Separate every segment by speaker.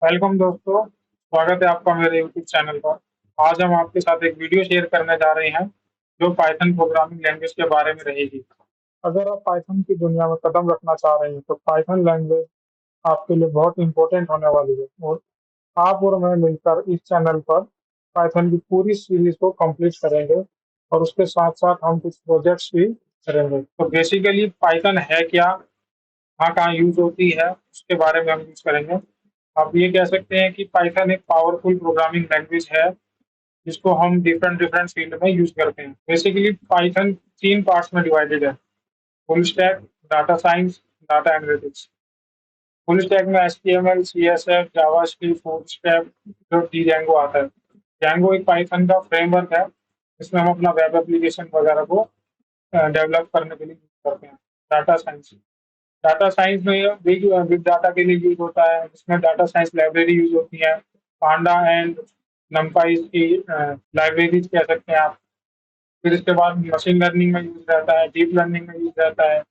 Speaker 1: Welcome दोस्तों, स्वागत है आपका मेरे यूट्यूब चैनल पर। आज हम आपके साथ एक वीडियो शेयर करने जा रहे हैं जो पाइथन प्रोग्रामिंग लैंग्वेज के बारे में रहेगी। अगर आप पाइथन की दुनिया में कदम रखना चाह रहे हैं तो पाइथन लैंग्वेज आपके लिए बहुत इंपॉर्टेंट होने वाली है और आप और मैं मिलकर इस चैनल पर पाइथन की पूरी सीरीज को कंप्लीट करेंगे और उसके साथ साथ हम कुछ प्रोजेक्ट्स भी करेंगे। तो बेसिकली पाइथन है क्या, कहाँ कहाँ यूज होती है, उसके बारे में हम यूज करेंगे। आप ये कह सकते हैं कि पाइथन एक पावरफुल प्रोग्रामिंग लैंग्वेज है जिसको हम डिफरेंट डिफरेंट फील्ड में यूज करते हैं। बेसिकली पाइथन तीन पार्ट्स में डिवाइडेड है: full stack, data science, data analytics. Full stack में HTML, CSS, जावास्क्रिप्ट, बूटस्ट्रैप, जो Django आता है। Django एक पाइथन का फ्रेमवर्क है जिसमें हम अपना वेब एप्लीकेशन वगैरह को डेवलप करने के लिए यूज करते हैं। डाटा साइंस, डाटा साइंस में बिग बिग डाटा के लिए यूज होता है, इसमें डाटा साइंस लाइब्रेरी यूज होती है। पांडा एंड नमपाई की लाइब्रेरीज कह सकते हैं आप। फिर इसके बाद मशीन लर्निंग में यूज रहता है, डीप लर्निंग में यूज रहता है,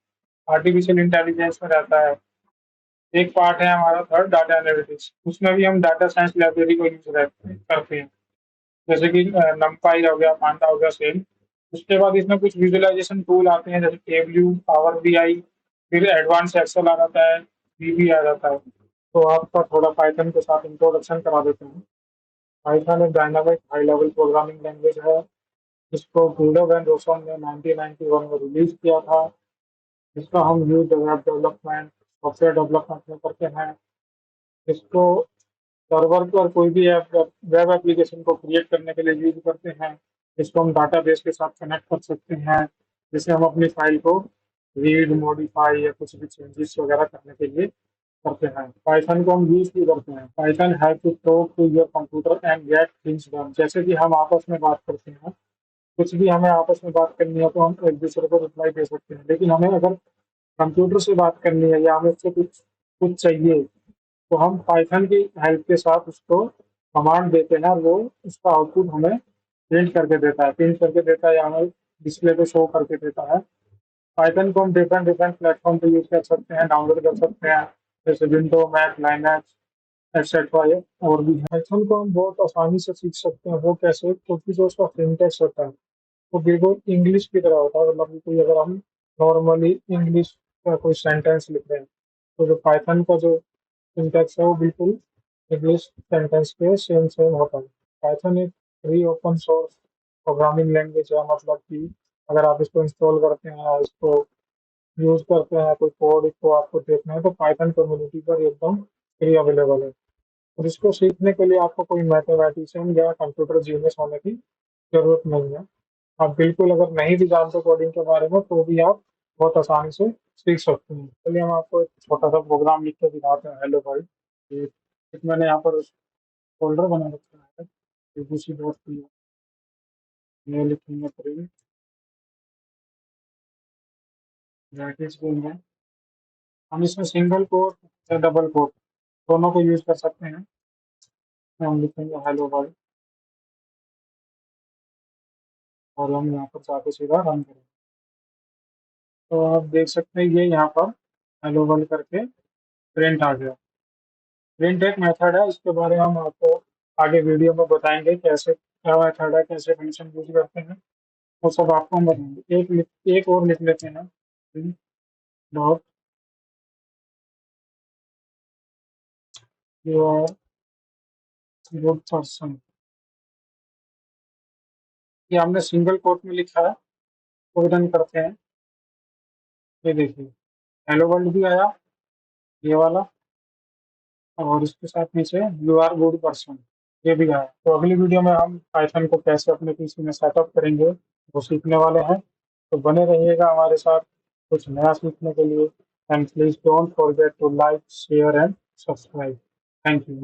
Speaker 1: आर्टिफिशियल इंटेलिजेंस में रहता है। एक पार्ट है हमारा थर्ड, डाटा एनालिटिक्स, उसमें भी हम डाटा साइंस लाइब्रेरी को यूज करते हैं, जैसे कि नमपाई हो गया, पांडा हो गया, सेम। उसके बाद इसमें कुछ विजुअलाइजेशन टूल आते हैं जैसे टेबल्यू, पावर BI, फिर एडवांस एक्सेल आ जाता है, VB आ जाता है। तो आपका थोड़ा पाइथन के साथ इंट्रोडक्शन करा देते हैं। पाइथन एक dynamic high level programming language है जिसको गुडो एंड रोसन ने 1991 में रिलीज किया था। इसका हम use web development, software development में करते हैं। इसको सर्वर पर कोई भी ऐप, वेब एप्लीकेशन को क्रिएट करने के लिए यूज करते हैं। इसको हम डाटाबेस के साथ कनेक्ट कर सकते हैं, जिससे हम अपनी फाइल को रीड, मॉडिफाई या कुछ भी चेंजेस वगैरह करने के लिए करते हैं। पाइथन को हम यूज भी करते हैं। Python have to talk to your computer and get things done. जैसे कि हम आपस में बात करते हैं, कुछ भी हमें आपस में बात करनी है तो हम एक दूसरे को रिप्लाई दे सकते हैं, लेकिन हमें अगर कंप्यूटर से बात करनी है या हमें उससे कुछ कुछ चाहिए तो हम पाइथन की हेल्प के साथ उसको कमांड देते हैं और वो उसका आउटपुट हमें प्रिंट करके देता है या हमें डिस्प्ले पे शो करके देता है। पाइथन को हम डिफरेंट डिफरेंट प्लेटफॉर्म पे यूज कर सकते हैं, डाउनलोड कर सकते हैं, जैसे विंडो, मैक, लाइनक्स, एक्सेट्रा। ये और भी पाइथन को हम बहुत आसानी से सीख सकते हैं। वो कैसे? क्योंकि जो उसका सिंटेक्स होता है वो बिल्कुल इंग्लिश की तरह होता है। मतलब कि कोई अगर हम नॉर्मली इंग्लिश का कोई सेंटेंस लिख रहे हैं तो जो पाइथन का जो सिंटैक्स है वो बिल्कुल इंग्लिश सेंटेंस के सेम सेम होता है। पाइथन एक free open source programming language है। मतलब कि अगर आप इसको इंस्टॉल करते हैं या इसको यूज करते हैं, कोई कोड इसको आपको देखना है तो पाइथन कम्युनिटी पर एकदम फ्री अवेलेबल है। और इसको सीखने के लिए आपको कोई मैथमेटिशियन या कंप्यूटर जीनियस होने की जरूरत नहीं है। आप बिल्कुल अगर नहीं भी जानते कोडिंग के बारे में तो भी आप बहुत आसानी से सीख सकते हैं। चलिए हम आपको एक छोटा सा प्रोग्राम लिख के दिखाते हैं। हेलो वर्ल्ड, ये एक मैंने यहाँ पर फोल्डर बना रखा है, ABC डॉट पी, ये लिखेंगे प्रिंट ब्रैकेट्स देंगे। हम इसमें सिंगल कोट या डबल कोट दोनों को यूज कर सकते हैं। हम लिखेंगे हेलो वर्ल्ड और हम यहाँ पर जाके सीधा रन करेंगे तो आप देख सकते हैं ये यहाँ पर हेलो वर्ल्ड करके प्रिंट आ गया। प्रिंट एक मेथड है, इसके बारे में हम आपको आगे वीडियो में बताएंगे कैसे क्या मेथड है, कैसे फंक्शन यूज करते हैं, वो सब आपको हम बताएंगे। एक और लिख लेते हैं, dot you are good person. ये हमने सिंगल कोट में लिखा है, तो रन करते हैं। ये देखिए हेलो वर्ल्ड भी आया, ये वाला, और इसके साथ नीचे यू आर गुड पर्सन ये भी आया। तो अगली वीडियो में हम पाइथन को कैसे अपने PC में सेटअप करेंगे वो सीखने वाले हैं। तो बने रहिएगा हमारे साथ कुछ नया सीखने के लिए। And please don't forget to like, share and subscribe. Thank you.